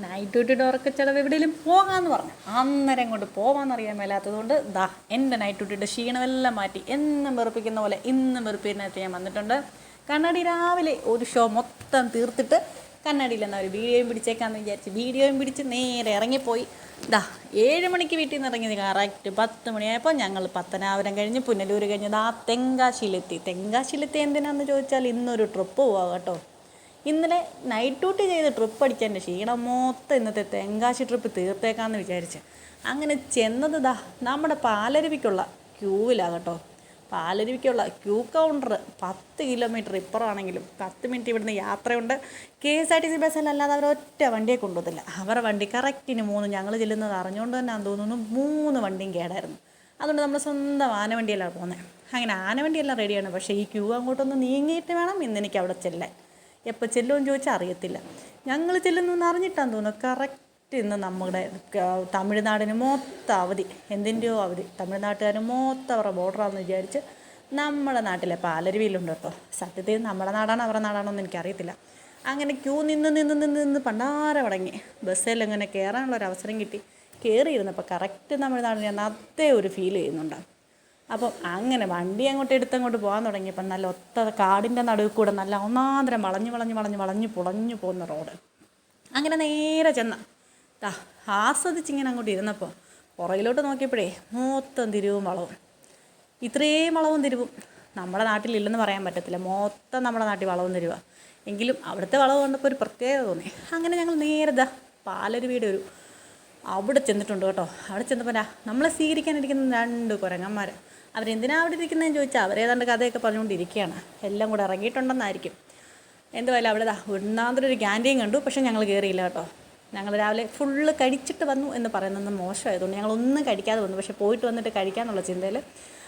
Night ഡ്യൂട്ടിയുടെ ഉറക്കച്ചെലവ് എവിടെയെങ്കിലും പോകാമെന്ന് പറഞ്ഞു. അന്നേരം കൊണ്ട് പോകാമെന്നറിയാൻ മേലാത്തതുകൊണ്ട് എൻ്റെ നൈറ്റ് ഡ്യൂട്ടിയുടെ ക്ഷീണമെല്ലാം മാറ്റി എന്നും വെറുപ്പിക്കുന്ന പോലെ ഇന്നും വെറുപ്പിക്കുന്നതിനകത്ത് ഞാൻ വന്നിട്ടുണ്ട്. കണ്ണാടി രാവിലെ ഒരു ഷോ മൊത്തം തീർത്തിട്ട് കണ്ണാടിയിൽ എന്നാൽ ഒരു വീഡിയോയും പിടിച്ചേക്കാമെന്ന് വിചാരിച്ച് വീഡിയോയും പിടിച്ച് നേരെ ഇറങ്ങിപ്പോയി. 7 മണിക്ക് വീട്ടിൽ നിന്ന് ഇറങ്ങിയത് കറക്റ്റ് 10 മണിയായപ്പോൾ ഞങ്ങൾ പത്തനാപുരം കഴിഞ്ഞ് പുനലൂർ കഴിഞ്ഞ് തെങ്കാശിയിലെത്തി എന്തിനാണെന്ന് ചോദിച്ചാൽ ഇന്നൊരു ട്രിപ്പ് പോവാം കേട്ടോ. ഇന്നലെ നൈറ്റ് ഡ്യൂട്ടി ചെയ്ത് ട്രിപ്പ് അടിച്ചതിൻ്റെ ക്ഷീണം മൊത്തം ഇന്നത്തെ തെങ്കാശി ട്രിപ്പ് തീർത്തേക്കാമെന്ന് വിചാരിച്ച് അങ്ങനെ ചെന്നത് നമ്മുടെ പാലരുവിക്കുള്ള ക്യൂവിലാണ് കേട്ടോ. പാലരുവിക്കുള്ള ക്യൂ കൗണ്ടർ 10 കിലോമീറ്റർ ഇപ്പുറമാണെങ്കിലും 10 മിനിറ്റ് ഇവിടുന്ന് യാത്രയുണ്ട്. KSRTC ബസ്സിലല്ലാതെ അവർ ഒറ്റ വണ്ടിയെ കൊണ്ടുപോകത്തില്ല. അവരുടെ വണ്ടി കറക്റ്റിന് 3, ഞങ്ങൾ ചെല്ലുന്നത് അറിഞ്ഞുകൊണ്ട് തന്നെ തോന്നുന്നു 3 വണ്ടിയും കേടായിരുന്നു. അതുകൊണ്ട് നമ്മൾ സ്വന്തം ആനവണ്ടിയെല്ലാം പോകുന്നത്. അങ്ങനെ ആനവണ്ടിയെല്ലാം റെഡിയാണ്. പക്ഷേ ഈ ക്യൂ അങ്ങോട്ടൊന്ന് നീങ്ങിയിട്ട് വേണം ഇന്നെനിക്ക് അവിടെ ചെല്ലാൻ. എപ്പോൾ ചെല്ലുമെന്ന് ചോദിച്ചാൽ അറിയത്തില്ല. ഞങ്ങൾ ചെല്ലുന്നെന്ന് അറിഞ്ഞിട്ടാന്ന് തോന്നുന്നു. കറക്റ്റ് ഇന്ന് നമ്മുടെ തമിഴ്നാടിന് മൊത്തം അവധി, എന്തിൻ്റെയോ അവധി. തമിഴ്നാട്ടുകാർ മൊത്തം അവരുടെ ബോർഡറാണെന്ന് വിചാരിച്ച് നമ്മുടെ നാട്ടിലെ പാലരുവിയിലുണ്ട് കേട്ടോ. സത്യത്തിൽ നമ്മുടെ നാടാണോ അവരുടെ നാടാണോ എന്ന് എനിക്കറിയത്തില്ല. അങ്ങനെ ക്യൂ നിന്ന് പണ്ടാര മടങ്ങി ബസ്സിൽ ഇങ്ങനെ കയറാനുള്ളൊരവസരം കിട്ടി. കയറിയിരുന്നപ്പോൾ കറക്റ്റ് തമിഴ്നാടിനെ അതേ ഒരു ഫീൽ ചെയ്യുന്നുണ്ട്. അപ്പം അങ്ങനെ വണ്ടി എടുത്തങ്ങോട്ട് പോകാൻ തുടങ്ങിയപ്പം നല്ല ഒത്ത കാടിൻ്റെ നടുവിൽ കൂടെ നല്ല ഒന്നാന്തരം വളഞ്ഞു പോകുന്ന റോഡ്. അങ്ങനെ നേരെ ചെന്ന ആസ്വദിച്ചിങ്ങനെ അങ്ങോട്ട് ഇരുന്നപ്പോൾ പുറകിലോട്ട് നോക്കിയപ്പോഴേ മൊത്തം തിരിവും വളവും. ഇത്രയും വളവും തിരിവും നമ്മുടെ നാട്ടിലില്ലെന്ന് പറയാൻ പറ്റത്തില്ല. മൊത്തം നമ്മുടെ നാട്ടിൽ വളവും തിരിവാ. എങ്കിലും അവിടുത്തെ വളവ് കണ്ടപ്പോൾ ഒരു പ്രത്യേകത തോന്നി. അങ്ങനെ ഞങ്ങൾ നേരെ പാലരുവിയുടെ അവിടെ ചെന്നിട്ടുണ്ട് കേട്ടോ. അവിടെ ചെന്നപ്പോൾ നമ്മളെ സ്വീകരിക്കാനിരിക്കുന്ന 2 കുരങ്ങന്മാർ. അവരെന്തിനാണ് അവിടെ ഇരിക്കുന്നതെന്ന് ചോദിച്ചാൽ അവരേതാണ്ട് കഥയൊക്കെ പറഞ്ഞുകൊണ്ടിരിക്കുകയാണ്. എല്ലാം കൂടെ ഇറങ്ങിയിട്ടുണ്ടെന്നായിരിക്കും. എന്തുവായാലും അവിടെ ഒന്നാമതൊരു ക്യാൻറ്റീൻ കണ്ടു. പക്ഷേ ഞങ്ങൾ കയറിയില്ല കേട്ടോ. ഞങ്ങൾ രാവിലെ ഫുള്ള് കഴിച്ചിട്ട് വന്നു എന്ന് പറയുന്നത് മോശമായതുകൊണ്ട് ഞങ്ങളൊന്നും കഴിക്കാതെ വന്നു. പക്ഷേ പോയിട്ട് വന്നിട്ട് കഴിക്കാമെന്നുള്ള ചിന്തയിൽ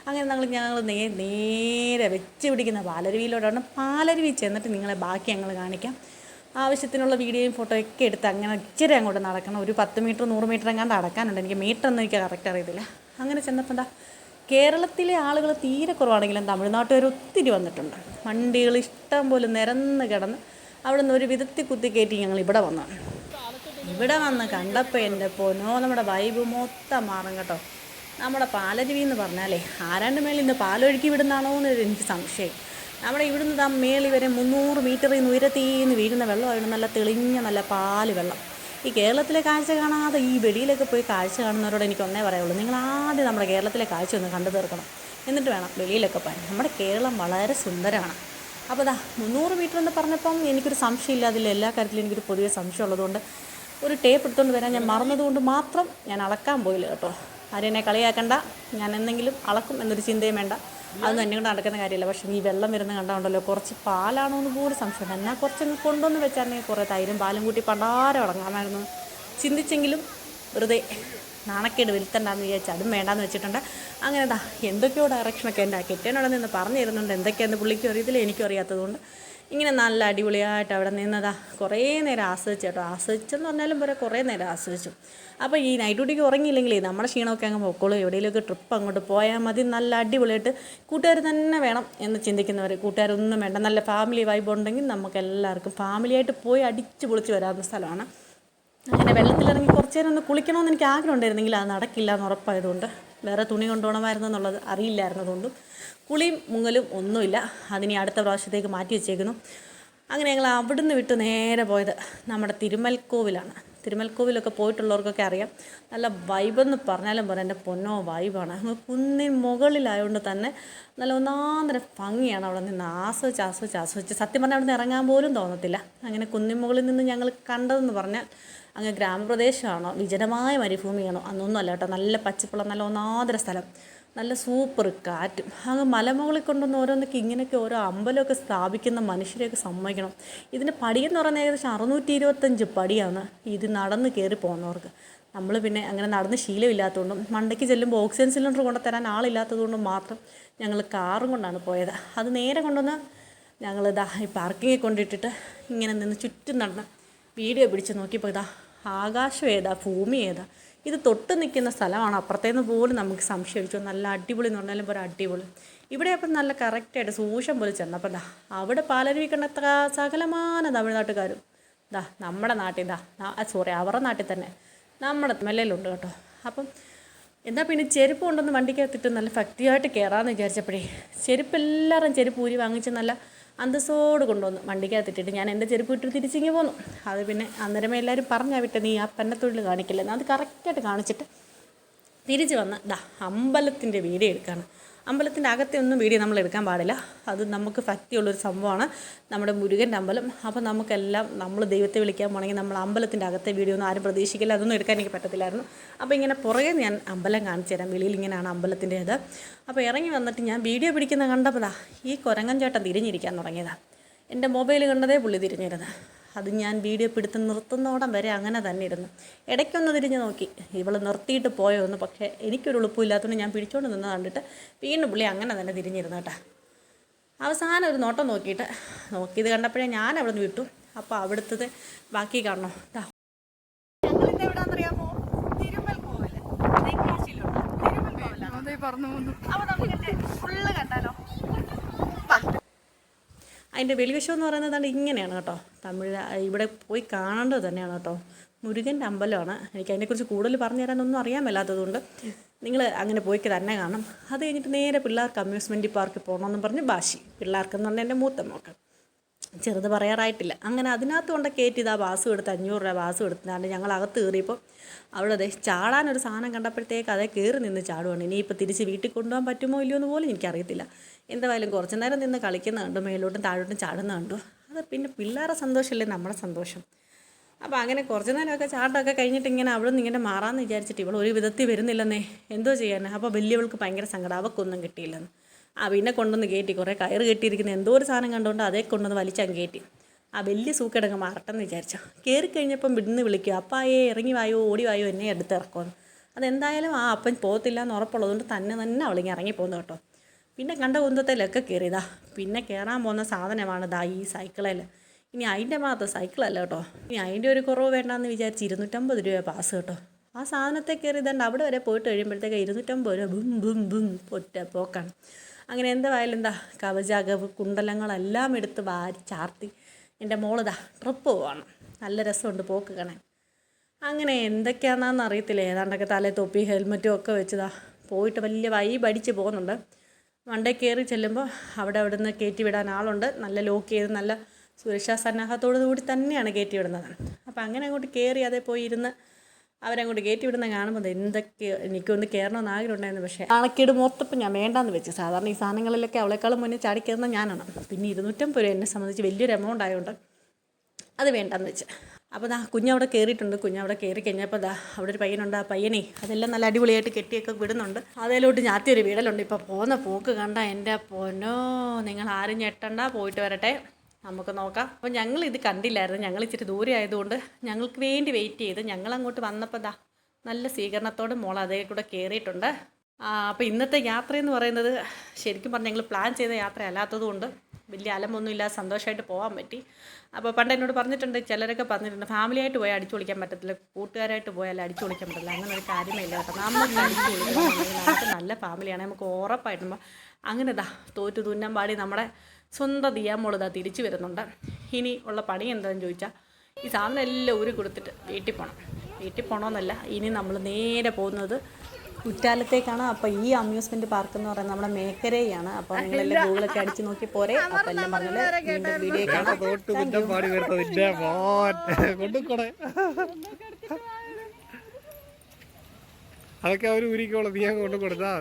അങ്ങനെ ഞങ്ങൾ നേരെ വെച്ച് പിടിക്കുന്ന പാലരുവിയിലോട്ടാണ്. പാലരുവി ചെന്നിട്ട് നിങ്ങളെ ബാക്കി ഞങ്ങൾ കാണിക്കാം. ആവശ്യത്തിനുള്ള വീഡിയോയും ഫോട്ടോയൊക്കെ എടുത്ത് അങ്ങനെ ഇച്ചിരി അങ്ങോട്ട് നടക്കണം. ഒരു 10 മീറ്റർ 100 മീറ്റർ എങ്ങാണ്ട് നടക്കാനുണ്ട്. എനിക്ക് മീറ്ററൊന്നും എനിക്ക് കറക്റ്റ് അറിയത്തില്ല. അങ്ങനെ ചെന്നപ്പോൾ കേരളത്തിലെ ആളുകൾ തീരെ കുറവാണെങ്കിലും തമിഴ്നാട്ടുകാർ ഒത്തിരി വന്നിട്ടുണ്ട്. വണ്ടികൾ ഇഷ്ടം പോലെ നിരന്ന് കിടന്ന് അവിടെ നിന്ന് ഒരു വിധത്തിൽ കുത്തിക്കയറ്റി ഞങ്ങൾ ഇവിടെ വന്ന് കണ്ടപ്പോൾ എൻ്റെ പൊന്നോ നമ്മുടെ വൈബ് മൊത്തം മാറും കേട്ടോ. നമ്മുടെ പാലരുവി എന്ന് പറഞ്ഞാലേ ആരാണ്ട് മേളിൽ നിന്ന് പാലൊഴുക്കി വിടുന്നതാണോ എന്ന് എനിക്ക് സംശയം. നമ്മുടെ ഇവിടുന്ന് മേളി വരെ 300 മീറ്ററിൽ നിന്ന് ഉയരത്തിന്ന് വീഴുന്ന വെള്ളമായിരുന്നു. നല്ല തെളിഞ്ഞ നല്ല പാല് വെള്ളം. ഈ കേരളത്തിലെ കാഴ്ച കാണാതെ ഈ വെളിയിലൊക്കെ പോയി കാഴ്ച കാണുന്നവരോട് എനിക്ക് ഒന്നേ പറയുള്ളൂ, നിങ്ങൾ ആദ്യം നമ്മുടെ കേരളത്തിലെ കാഴ്ച ഒന്ന് കണ്ടു തീർക്കണം, എന്നിട്ട് വേണം വെളിയിലൊക്കെ പോകാൻ. നമ്മുടെ കേരളം വളരെ സുന്ദരമാണ്. അപ്പോൾ 300 മീറ്റർ എന്ന് പറഞ്ഞപ്പം എനിക്കൊരു സംശയമില്ല. അതിൽ എല്ലാ കാര്യത്തിലും എനിക്കൊരു പൊതുവെ സംശയം ഉള്ളതുകൊണ്ട് ഒരു ടേപ്പ് എടുത്തുകൊണ്ട് വരാൻ ഞാൻ മറന്നതുകൊണ്ട് മാത്രം ഞാൻ അളക്കാൻ പോയില്ല കേട്ടോ. ആരെന്നെ കളിയാക്കണ്ട, ഞാൻ എന്തെങ്കിലും അളക്കും എന്നൊരു ചിന്തയും വേണ്ട. അതൊന്നും എന്നെ കൊണ്ട് നടക്കുന്ന കാര്യമില്ല. പക്ഷേ ഈ വെള്ളം വരുന്ന കണ്ടാണ്ടല്ലോ കുറച്ച് പാലാണോ എന്ന് പോലും സംശയമുണ്ട്. എന്നാൽ കുറച്ചൊന്ന് കൊണ്ടുവന്ന് വെച്ചാൽ കുറേ തൈരും പാലും കൂട്ടി പണ്ടാരം അടങ്ങാമായിരുന്നു ചിന്തിച്ചെങ്കിലും വെറുതെ നാണക്കേട് വരുത്തണ്ടെന്ന് വിചാരിച്ച് അതും വേണ്ടാന്ന് വെച്ചിട്ടുണ്ട്. അങ്ങനെ എന്തൊക്കെയോ ഡയറക്ഷനൊക്കെ എൻ്റെ കെട്ടിയനോടെ നിന്ന് പറഞ്ഞു തരുന്നുണ്ട്. എന്തൊക്കെയാണെന്ന് പുള്ളിക്കും അറിയത്തില്ല, എനിക്കും അറിയാത്തതുകൊണ്ട് ഇങ്ങനെ നല്ല അടിപൊളിയായിട്ട് അവിടെ നിന്നതാ കുറേ നേരം ആസ്വദിച്ചു കേട്ടോ. ആസ്വദിച്ചെന്ന് പറഞ്ഞാലും പോലെ കുറേ നേരം ആസ്വദിച്ചു. അപ്പോൾ ഈ നൈറ്റ് ഡ്യൂട്ടിക്ക് ഉറങ്ങിയില്ലെങ്കിലേ നമ്മുടെ ക്ഷീണമൊക്കെ അങ്ങ് പൊക്കോളൂ. എവിടെയെങ്കിലുമൊക്കെ ട്രിപ്പ് അങ്ങോട്ട് പോയാൽ മതി. നല്ല അടിപൊളിയായിട്ട് കൂട്ടുകാർ തന്നെ വേണം എന്ന് ചിന്തിക്കുന്നവർ, കൂട്ടുകാരൊന്നും വേണ്ട, നല്ല ഫാമിലി വൈബ് ഉണ്ടെങ്കിൽ നമുക്ക് എല്ലാവർക്കും ഫാമിലിയായിട്ട് പോയി അടിച്ച് പൊളിച്ച് വരാവുന്ന സ്ഥലമാണ്. അങ്ങനെ വെള്ളത്തിലിറങ്ങി കുറച്ച് നേരം ഒന്ന് കുളിക്കണമെന്ന് എനിക്ക് ആഗ്രഹം ഉണ്ടായിരുന്നെങ്കിൽ അത് നടക്കില്ല എന്ന് ഉറപ്പായതുകൊണ്ട് വേറെ തുണി കൊണ്ടുപോകണമായിരുന്നു എന്നുള്ളത് അറിയില്ലായിരുന്നതുകൊണ്ടും കുളിയും മുങ്ങലും ഒന്നുമില്ല. അതിനി അടുത്ത പ്രാവശ്യത്തേക്ക് മാറ്റി വെച്ചേക്കുന്നു. അങ്ങനെ ഞങ്ങൾ അവിടുന്ന് വിട്ട് നേരെ പോയത് നമ്മുടെ തിരുമൽക്കോവിലാണ്. തിരുമൽക്കോവിലൊക്കെ പോയിട്ടുള്ളവർക്കൊക്കെ അറിയാം, നല്ല വൈബെന്ന് പറഞ്ഞാലും പറയാം. എൻ്റെ പൊന്നോ വൈബാണ്. കുന്നിൻ മുകളിലായതുകൊണ്ട് തന്നെ നല്ല ഒന്നാന്തര ഭംഗിയാണ്. അവിടെ നിന്ന് ആസ്വദിച്ച് സത്യം പറഞ്ഞാൽ അവിടെ നിന്ന് ഇറങ്ങാൻ പോലും തോന്നത്തില്ല. അങ്ങനെ കുന്നിൻ മുകളിൽ നിന്ന് ഞങ്ങൾ കണ്ടതെന്ന് പറഞ്ഞാൽ അങ്ങ് ഗ്രാമപ്രദേശമാണോ വിജനമായ മരുഭൂമിയാണോ അന്നൊന്നും അല്ല കേട്ടോ. നല്ല പച്ചപ്പുള്ള നല്ല ഒന്നാന്തര സ്ഥലം, നല്ല സൂപ്പർ കാറ്റും. അങ്ങ് മലമുകളിൽ കൊണ്ടുവന്ന് ഓരോന്നൊക്കെ ഇങ്ങനെയൊക്കെ ഓരോ അമ്പലമൊക്കെ സ്ഥാപിക്കുന്ന മനുഷ്യരെയൊക്കെ സമ്മതിക്കണം. ഇതിൻ്റെ പടിയെന്ന് പറയുന്നത് ഏകദേശം 625 പടിയാണ് ഇത് നടന്ന് കയറി പോകുന്നവർക്ക്. നമ്മൾ പിന്നെ അങ്ങനെ നടന്ന് ശീലമില്ലാത്തതുകൊണ്ടും മണ്ടയ്ക്ക് ചെല്ലുമ്പോൾ ഓക്സിജൻ സിലിണ്ടർ കൊണ്ടുതരാൻ ആളില്ലാത്തതുകൊണ്ടും മാത്രം ഞങ്ങൾ കാറും കൊണ്ടാണ് പോയത്. അത് നേരെ കൊണ്ടുവന്ന് ഞങ്ങൾ ഈ പാർക്കിങ്ങിൽ കൊണ്ടിട്ടിട്ട് ഇങ്ങനെ നിന്ന് ചുറ്റും നടന്ന് വീഡിയോ പിടിച്ച് നോക്കിയപ്പോൾ ആകാശം ഏതാ ഭൂമി ഏതാ ഇത് തൊട്ട് നിൽക്കുന്ന സ്ഥലമാണ് അപ്പുറത്തേന്ന് പോലും നമുക്ക് സംശയിച്ചു. നല്ല അടിപൊളി എന്ന് പറഞ്ഞാലും ഒരു അടിപൊളി. ഇവിടെ അപ്പം നല്ല കറക്റ്റായിട്ട് സൂക്ഷം പോലെ ചെന്നപ്പോൾ അവിടെ പാലരുവി കണ്ടെത്ത സകലമാന തമിഴ്നാട്ടുകാരും ദാ നമ്മുടെ നാട്ടിൽ സോറി അവരുടെ നാട്ടിൽ തന്നെ നമ്മുടെ മെല്ലയിലുണ്ട് കേട്ടോ. അപ്പം എന്നാൽ പിന്നെ ചെരുപ്പ് കൊണ്ടൊന്ന് വണ്ടിക്കകത്തിട്ട് നല്ല ഭക്തിയായിട്ട് കയറാമെന്ന് വിചാരിച്ചപ്പോഴേ ചെരുപ്പ് എല്ലാവരും ചെരുപ്പ് ഊരി വാങ്ങിച്ച് നല്ല അന്തസ്സോട് കൊണ്ടുവന്നു വണ്ടിക്കകത്തിട്ടിട്ട് ഞാൻ എൻ്റെ ചെരുപ്പ് ഇട്ട് തിരിച്ചിങ്ങി പോന്നു. അത് പിന്നെ അന്നേരമേ എല്ലാവരും പറഞ്ഞാൽ വിട്ട് നീ ആ പെണ്ണത്തൊഴിൽ കാണിക്കില്ലെന്ന്. അത് കറക്റ്റായിട്ട് കാണിച്ചിട്ട് തിരിച്ച് വന്ന് അമ്പലത്തിൻ്റെ വീഡിയോ എടുക്കുകയാണ്. അമ്പലത്തിൻ്റെ അകത്തെ ഒന്നും വീഡിയോ നമ്മൾ എടുക്കാൻ പാടില്ല. അത് നമുക്ക് ഭക്തിയുള്ളൊരു സംഭവമാണ്, നമ്മുടെ മുരുകൻ്റെ അമ്പലം. അപ്പോൾ നമുക്കെല്ലാം നമ്മൾ ദൈവത്തെ വിളിക്കാൻ പോകണമെങ്കിൽ നമ്മൾ അമ്പലത്തിൻ്റെ അകത്തെ വീഡിയോ ഒന്നും ആരും പ്രതീക്ഷിക്കില്ല. അതൊന്നും എടുക്കാൻ എനിക്ക് പറ്റത്തില്ലായിരുന്നു. അപ്പോൾ ഇങ്ങനെ പുറകെ ഞാൻ അമ്പലം കാണിച്ചു തരാം. വെളിയിൽ ഇങ്ങനെയാണ് അമ്പലത്തിൻ്റെ ഇത്. അപ്പോൾ ഇറങ്ങി വന്നിട്ട് ഞാൻ വീഡിയോ പിടിക്കുന്ന കണ്ടപ്പോൾ ഈ കുരങ്ങൻ ചേട്ടൻ തിരിഞ്ഞിരിക്കാൻ തുടങ്ങിയതാണ്. എൻ്റെ മൊബൈൽ കണ്ടതേ പുള്ളി തിരിഞ്ഞിരുന്നത്. അത് ഞാൻ വീഡിയോ പിടുത്തം നിർത്തുന്നോടം വരെ അങ്ങനെ തന്നെ ഇരുന്നു. ഇടയ്ക്കൊന്ന് തിരിഞ്ഞ് നോക്കി ഇവൾ നിർത്തിയിട്ട് പോയോ എന്ന്. പക്ഷേ എനിക്കൊരു എളുപ്പമില്ലാത്തതുകൊണ്ട് ഞാൻ പിടിച്ചോണ്ട് നിന്ന് കണ്ടിട്ട് വീണ്ടും പുള്ളി അങ്ങനെ തന്നെ തിരിഞ്ഞിരുന്നു കേട്ടോ. അവസാനം ഒരു നോട്ടം നോക്കിയത് കണ്ടപ്പോഴേ ഞാൻ അവിടെ നിന്ന് വിട്ടു. അപ്പോൾ അവിടുത്തത് ബാക്കി കാണണോ? ഞങ്ങളിത് എവിടെയാണെന്നറിയാമോ? തിരുമൽ കോവിൽ തെങ്കാശിയിലുണ്ട് തിരുമൽ കോവിലാണ്. അപ്പോൾ നമുക്ക് ഫുള്ള് കണ്ടാലോ? അതിൻ്റെ വെളിവശം എന്ന് പറയുന്നത് ഇങ്ങനെയാണ് കേട്ടോ. ഇവിടെ പോയി കാണേണ്ടത് തന്നെയാണ് കേട്ടോ. മുരുകൻ്റെ അമ്പലമാണ്. എനിക്ക് അതിനെക്കുറിച്ച് കൂടുതൽ പറഞ്ഞു തരാനൊന്നും അറിയാൻ മേലാത്തതുകൊണ്ട് നിങ്ങൾ അങ്ങനെ പോയിക്ക് തന്നെ കാണും. അത് കഴിഞ്ഞിട്ട് നേരെ പിള്ളേർക്ക് അമ്യൂസ്മെൻറ്റ് പാർക്കിൽ പോകണമെന്ന് പറഞ്ഞ് ബാശി. പിള്ളേർക്കെന്ന് പറഞ്ഞാൽ എൻ്റെ മൂത്ത മോക്ക്, ചെറുത് പറയാറായിട്ടില്ല. അങ്ങനെ അതിനകത്ത് കൊണ്ട് കയറ്റിയത് ആ ബാസും എടുത്ത് 500 രൂപ ബാസും എടുത്തിട്ടാണ്ട് ഞങ്ങൾ അകത്ത് കയറിയപ്പോൾ അവിടെ ചാടാനൊരു സാധനം കണ്ടപ്പോഴത്തേക്ക് അതേ കയറി നിന്ന് ചാടുവാണ്. ഇനിയിപ്പോൾ തിരിച്ച് വീട്ടിൽ കൊണ്ടുപോകാൻ പറ്റുമോ ഇല്ലയോ എന്ന് പോലും എനിക്കറിയത്തില്ല. എന്തായാലും കുറച്ച് നേരം നിന്ന് കളിക്കുന്ന കണ്ടു, മേലോട്ടും താഴോട്ടും ചാടുന്ന കണ്ടു. അത് പിന്നെ പിള്ളേരെ സന്തോഷമല്ലേ നമ്മുടെ സന്തോഷം. അപ്പോൾ അങ്ങനെ കുറച്ച് നേരമൊക്കെ ചാട്ടമൊക്കെ കഴിഞ്ഞിട്ട് ഇങ്ങനെ അവിടെ നിന്ന് ഇങ്ങനെ മാറാമെന്ന് വിചാരിച്ചിട്ട് ഇവൾ ഒരു വിധത്തിൽ വരുന്നില്ലെന്നേ. എന്തോ ചെയ്യാൻ. അപ്പോൾ വലിയവൾക്ക് ഭയങ്കര സങ്കടം, അവൾക്കൊന്നും കിട്ടിയില്ലെന്ന്. പിന്നെ കൊണ്ടുവന്ന് കയറ്റി. കുറേ കയറ് കെട്ടിയിരിക്കുന്ന എന്തോ ഒരു സാധനം കണ്ടുകൊണ്ട് അതേ കൊണ്ടുവന്ന് വലിച്ചങ്ങ് കയറ്റി. വലിയ സൂക്കേടങ്ങ് മാറട്ടെന്ന് വിചാരിച്ചു. കയറി കഴിഞ്ഞപ്പം ഇവിടുന്ന് വിളിക്കുക, അപ്പായേ ഇറങ്ങി വായോ ഓടി വായോ എന്നെ എടുത്ത് ഇറക്കുമെന്ന്. അതെന്തായാലും അപ്പൻ പോകത്തില്ല എന്ന് ഉറപ്പുള്ളതുകൊണ്ട് തന്നെ അവളിങ്ങനെ ഇറങ്ങി പോകുന്നു കേട്ടോ. പിന്നെ കണ്ട കുന്തത്തിലൊക്കെ കയറിയതാ. പിന്നെ കയറാൻ പോകുന്ന സാധനമാണ് ഈ സൈക്കിളിൽ. ഇനി അതിൻ്റെ മാത്രം സൈക്കിളല്ല കേട്ടോ. ഇനി അതിൻ്റെ ഒരു കുറവ് വേണ്ടാന്ന് വിചാരിച്ച് 250 രൂപ പാസ് കേട്ടോ. ആ സാധനത്തെ കയറിയതുകൊണ്ട് അവിടെ വരെ പോയിട്ട് കഴിയുമ്പോഴത്തേക്ക് 250 രൂപ ബും ബും ബും ഒറ്റ പോക്കാണ്. അങ്ങനെ എന്തായാലും കവചാകവ് കുണ്ടലങ്ങളെല്ലാം എടുത്ത് വാരി ചാർത്തി എൻ്റെ മോളിതാ ട്രിപ്പ് പോവാണ്. നല്ല രസമുണ്ട് പോക്ക് കാണാൻ. അങ്ങനെ എന്തൊക്കെയാണെന്ന് അറിയത്തില്ല. ഏതാണ്ടൊക്കെ തലേ തൊപ്പി ഹെൽമറ്റും ഒക്കെ വെച്ചതാ പോയിട്ട് വലിയ വൈബ് അടിച്ച് പോകുന്നുണ്ട്. വണ്ടേ കയറി ചെല്ലുമ്പോൾ അവിടെ നിന്ന് കയറ്റി വിടാൻ ആളുണ്ട്. നല്ല ലോക്ക് ചെയ്ത് നല്ല സുരക്ഷാ സന്നാഹത്തോടു കൂടി തന്നെയാണ് കയറ്റി വിടുന്നത്. അപ്പോൾ അങ്ങനെ അങ്ങോട്ട് കയറി അതേ പോയി ഇരുന്ന് അവരങ്ങോട്ട് കയറ്റി വിടുന്ന കാണുമ്പോൾ എന്തൊക്കെ എനിക്കൊന്ന് കയറണമെന്ന് ആഗ്രഹം ഉണ്ടായിരുന്നു. പക്ഷേ ആണക്കേട് മൊത്തപ്പം ഞാൻ വേണ്ടാന്ന് വെച്ച്. സാധാരണ ഈ സാധനങ്ങളിലൊക്കെ അവളെക്കാളും മുന്നേ ചാടിക്കയറുന്ന ഞാനാണ്. പിന്നെ 250 രൂപ എന്നെ സംബന്ധിച്ച് വലിയൊരു എമൗണ്ട് ആയതുകൊണ്ട് അത് വേണ്ടാന്ന് വെച്ച്. അപ്പോൾ കുഞ്ഞവിടെ കയറിയിട്ടുണ്ട്. കുഞ്ഞവിടെ കയറി കഴിഞ്ഞപ്പോൾ അവിടെ ഒരു പയ്യനുണ്ട്. ആ പയ്യനെ അതെല്ലാം നല്ല അടിപൊളിയായിട്ട് കെട്ടിയൊക്കെ വിടുന്നുണ്ട്. അതിലോട്ട് ഞാത്തിയൊരു വീടലുണ്ട്. ഇപ്പോൾ പോകുന്ന പോക്ക് കണ്ട എൻ്റെ പൊന്നോ, നിങ്ങൾ ആരും ഞെട്ടണ്ട, പോയിട്ട് വരട്ടെ, നമുക്ക് നോക്കാം. അപ്പോൾ ഞങ്ങൾ ഇത് കണ്ടില്ലായിരുന്നു. ഞങ്ങൾ ഇച്ചിരി ദൂരെ ആയതുകൊണ്ട് ഞങ്ങൾക്ക് വേണ്ടി വെയിറ്റ് ചെയ്ത് ഞങ്ങളങ്ങോട്ട് വന്നപ്പോൾ നല്ല സ്വീകരണത്തോടെ മോൾ അതേ കൂടെ കയറിയിട്ടുണ്ട്. അപ്പോൾ ഇന്നത്തെ യാത്രയെന്ന് പറയുന്നത് ശരിക്കും പറഞ്ഞാൽ ഞങ്ങൾ പ്ലാൻ ചെയ്ത യാത്ര അല്ലാത്തതുകൊണ്ട് വലിയ അലമൊന്നും ഇല്ലാതെ സന്തോഷമായിട്ട് പോകാൻ പറ്റി. അപ്പോൾ പണ്ട് എന്നോട് പറഞ്ഞിട്ടുണ്ട്, ചിലരൊക്കെ പറഞ്ഞിട്ടുണ്ട് ഫാമിലിയായിട്ട് പോയാൽ അടിച്ചു പൊളിക്കാൻ പറ്റത്തില്ല, കൂട്ടുകാരായിട്ട് പോയാൽ അടിച്ചു പൊളിക്കാൻ പറ്റില്ല. അങ്ങനെ ഒരു കാര്യമേ ഇല്ല കേട്ടോ. നമുക്ക് അടിച്ചു പൊളിക്കണം, നമുക്ക് നല്ല ഫാമിലിയാണ്, നമുക്ക് ഉറപ്പായിട്ടും അങ്ങനെ തോറ്റു തുന്നാൻ പാടി നമ്മുടെ സ്വന്തം ദിയാമോൾ തിരിച്ചു വരുന്നുണ്ട്. ഇനി ഉള്ള പണി എന്താണെന്ന് ചോദിച്ചാൽ ഈ സാധനം എല്ലാം ഊരി കൊടുത്തിട്ട് വീട്ടിൽ പോകണം. വീട്ടിൽ പോകണമെന്നല്ല, ഇനി നമ്മൾ നേരെ പോകുന്നത് കുറ്റാലത്തേക്കാണ്. അപ്പോൾ ഈ അമ്യൂസ്മെൻറ്റ് പാർക്ക് എന്ന് പറയുന്നത് നമ്മുടെ മേക്കരയാണ്. അപ്പോൾ നിങ്ങളെല്ലാം ഗൂഗിളൊക്കെ അടിച്ച് നോക്കി പോരെ. അപ്പോൾ എല്ലാം പറഞ്ഞത് വീണ്ടും വീഡിയോ കാണാം. അതൊക്കെ അവർ ഊരിക്കോളൂ, നീ അങ്ങ് കൊണ്ടു കൊടുത്താൽ